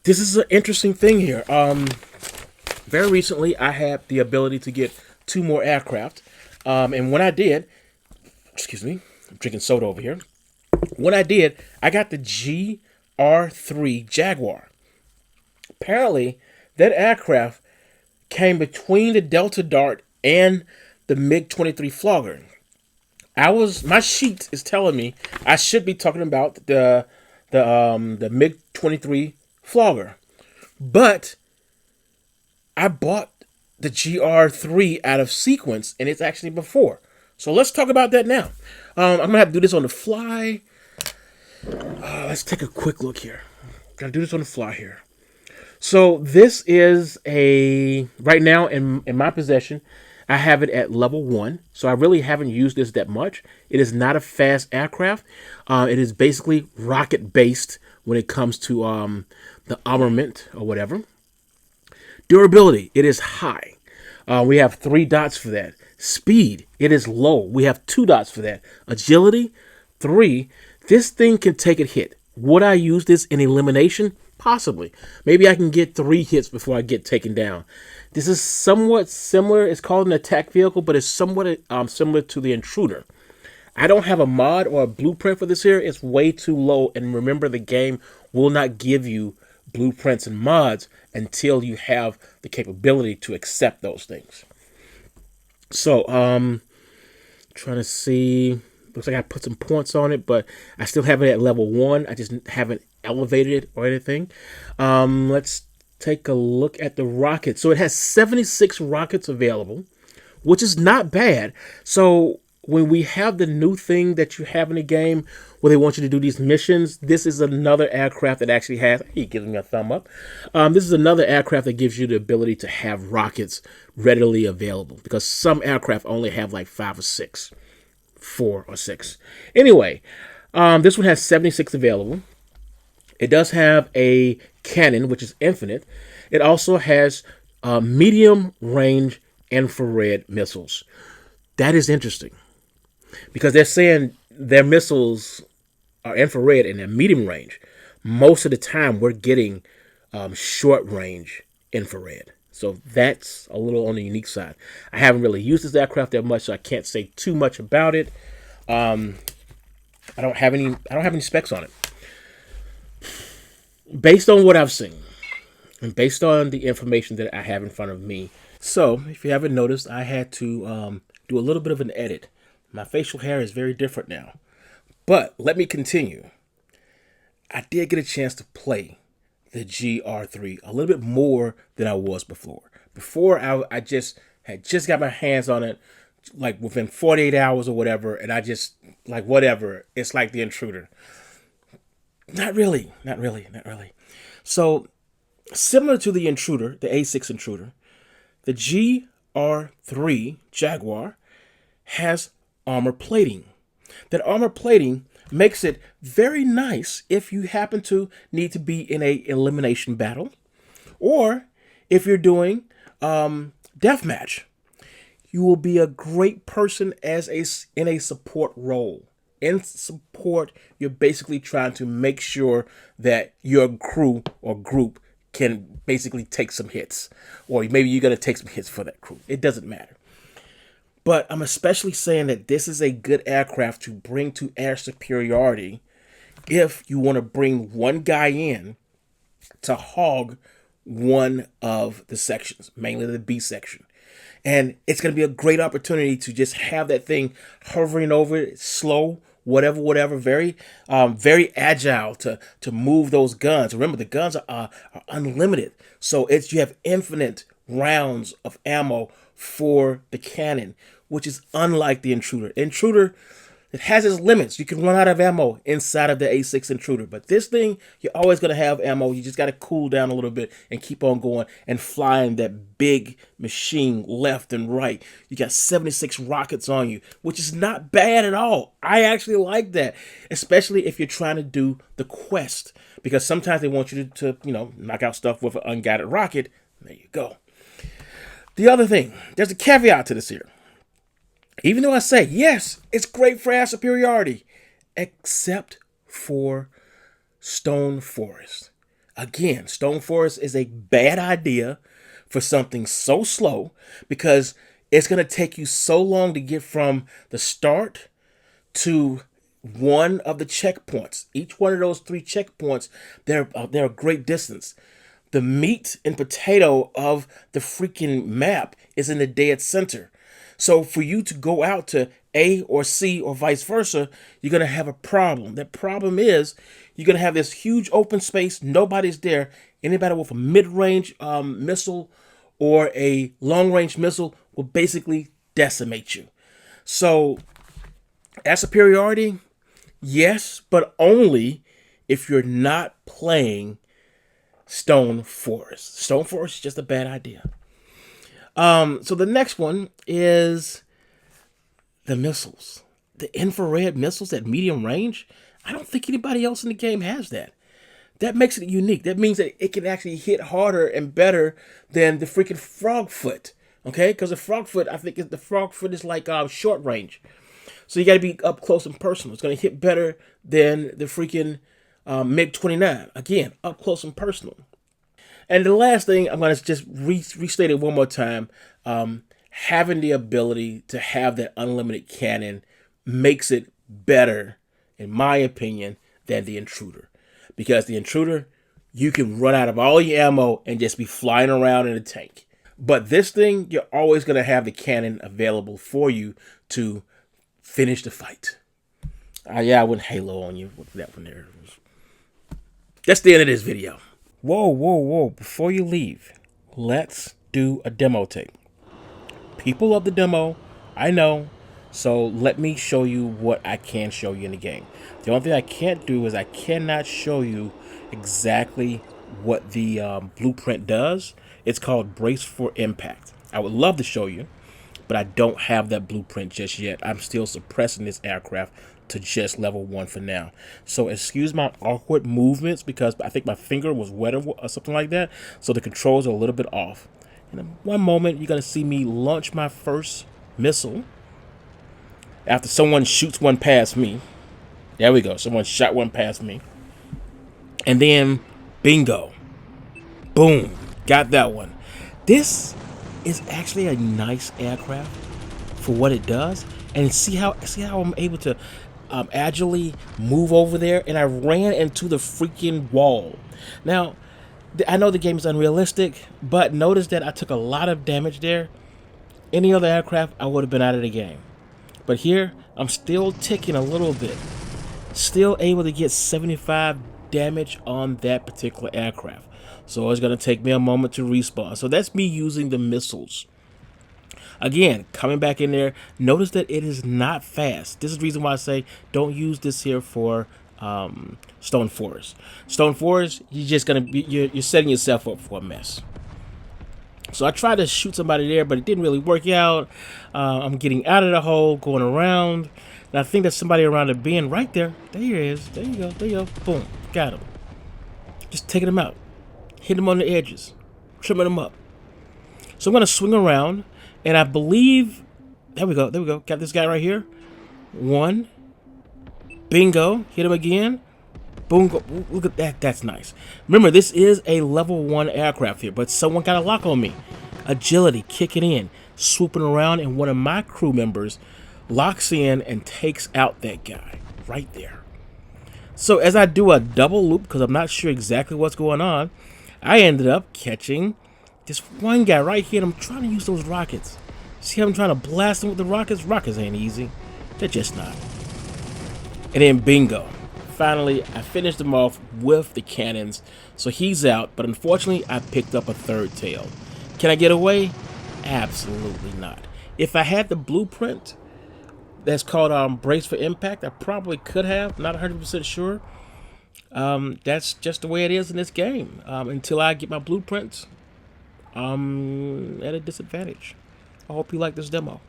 this is an interesting thing here. Very recently, I had the ability to get two more aircraft. And when I did, excuse me, I'm drinking soda over here. When I did, I got the GR3 Jaguar. Apparently, that aircraft came between the Delta Dart and the MiG-23 Flogger. My sheet is telling me I should be talking about the MiG-23 Flogger, but I bought the GR3 out of sequence, and it's actually before. So let's talk about that now. I'm gonna have to do this on the fly. Let's take a quick look here. Gotta do this on the fly here. So this is right now in my possession. I have it at level 1, so I really haven't used this that much. It is not a fast aircraft. It is basically rocket based when it comes to the armament or whatever. Durability, it is high. We have 3 dots for that. Speed, it is low. We have 2 dots for that. Agility, 3. This thing can take a hit. Would I use this in elimination? Possibly. Maybe I can get 3 hits before I get taken down. This is somewhat similar. It's called an attack vehicle, but it's somewhat similar to the Intruder. I don't have a mod or a blueprint for this here. It's way too low. And remember, the game will not give you blueprints and mods until you have the capability to accept those things. So, trying to see. Looks like I put some points on it, but I still have it at level 1. I just haven't elevated it or anything. Let's take a look at the rockets. So it has 76 rockets available, which is not bad. So when we have the new thing that you have in the game where they want you to do these missions, this is another aircraft that actually has, he gives me a thumb up. This is another aircraft that gives you the ability to have rockets readily available, because some aircraft only have like 5 or 6. 4 or 6. Anyway, this one has 76 available. It does have a cannon, which is infinite. It also has medium range infrared missiles. That is interesting, because they're saying their missiles are infrared and they're medium range. Most of the time, we're getting short range infrared. So that's a little on the unique side. I haven't really used this aircraft that much, so I can't say too much about it. I don't have any specs on it. Based on what I've seen, and based on the information that I have in front of me. So, if you haven't noticed, I had to do a little bit of an edit. My facial hair is very different now. But let me continue. I did get a chance to play the GR3 a little bit more than I was before. Before, I just had got my hands on it like within 48 hours or whatever, and I just, like, whatever. It's like the Intruder. Not really. So, similar to the Intruder, the A6 Intruder, the GR3 Jaguar has armor plating. That armor plating makes it very nice if you happen to need to be in a elimination battle, or if you're doing deathmatch. You will be a great person in a support role. In support, you're basically trying to make sure that your crew or group can basically take some hits, or maybe you're going to take some hits for that crew. It doesn't matter. But I'm especially saying that this is a good aircraft to bring to air superiority if you want to bring one guy in to hog one of the sections, mainly the B section. And it's going to be a great opportunity to just have that thing hovering over it, slow, whatever, very agile to move those guns. Remember, the guns are unlimited. So you have infinite rounds of ammo for the cannon, which is unlike the Intruder. Intruder, it has its limits. You can run out of ammo inside of the A6 Intruder. But this thing, you're always going to have ammo. You just got to cool down a little bit and keep on going and flying that big machine left and right. You got 76 rockets on you, which is not bad at all. I actually like that, especially if you're trying to do the quest, because sometimes they want you to knock out stuff with an unguided rocket. There you go. The other thing, there's a caveat to this here. Even though I say, yes, it's great for air superiority, except for Stone Forest. Again, Stone Forest is a bad idea for something so slow because it's going to take you so long to get from the start to one of the checkpoints. Each one of those 3 checkpoints, they're a great distance. The meat and potato of the freaking map is in the dead center. So for you to go out to A or C or vice versa, you're going to have a problem. That problem is you're going to have this huge open space. Nobody's there. Anybody with a mid-range missile or a long-range missile will basically decimate you. So at superiority, yes, but only if you're not playing Stone Forest. Stone Forest is just a bad idea. So the next one is the missiles. The infrared missiles at medium range. I don't think anybody else in the game has that. That makes it unique. That means that it can actually hit harder and better than the freaking frog foot. Okay? Because the frog foot, I think the frog foot is like short range. So you got to be up close and personal. It's going to hit better than the freaking MiG-29. Again, up close and personal. And the last thing, I'm going to just restate it one more time. Having the ability to have that unlimited cannon makes it better, in my opinion, than the Intruder. Because the Intruder, you can run out of all your ammo and just be flying around in a tank. But this thing, you're always going to have the cannon available for you to finish the fight. Yeah, I went Halo on you with that one there. That's the end of this video. Whoa. Before you leave, let's do a demo tape. People love the demo, I know. So let me show you what I can show you in the game. The only thing I can't do is I cannot show you exactly what the blueprint does. It's called Brace for Impact. I would love to show you, but I don't have that blueprint just yet. I'm still suppressing this aircraft to just level 1 for now. So excuse my awkward movements because I think my finger was wet or something like that. So the controls are a little bit off. In one moment, you're going to see me launch my first missile after someone shoots one past me. There we go. Someone shot one past me. And then, bingo. Boom. Got that one. This is actually a nice aircraft for what it does. And see how I'm able to agilely move over there. And I ran into the freaking wall. Now, I know the game is unrealistic, but notice that I took a lot of damage there. Any other aircraft, I would have been out of the game. But here, I'm still ticking a little bit. Still able to get 75 damage on that particular aircraft. So it's going to take me a moment to respawn. So that's me using the missiles. Again, coming back in there, notice that it is not fast. This is the reason why I say don't use this here for Stone Forest. Stone Forest, you're just gonna be you're setting yourself up for a mess. So I tried to shoot somebody there, but it didn't really work out. I'm getting out of the hole, going around, and I think there's somebody around the bend right there. There he is. There you go. There you go. Boom. Got him. Just taking him out, hitting him on the edges, trimming him up. So I'm gonna swing around, and I believe there we go. There we go. Got this guy right here. One. Bingo. Hit him again. Boom. Go. Look at that. That's nice. Remember, this is a level 1 aircraft here, but someone got a lock on me. Agility, kicking in, swooping around, and one of my crew members locks in and takes out that guy right there. So as I do a double loop, because I'm not sure exactly what's going on, I ended up catching this one guy right here, and I'm trying to use those rockets. See how I'm trying to blast him with the rockets? Rockets ain't easy. They're just not. And then bingo. Finally, I finished him off with the cannons. So he's out, but unfortunately, I picked up a third tail. Can I get away? Absolutely not. If I had the blueprint that's called Brace for Impact, I probably could have. Not 100% sure. That's just the way it is in this game. Until I get my blueprints, I'm at a disadvantage. I hope you like this demo.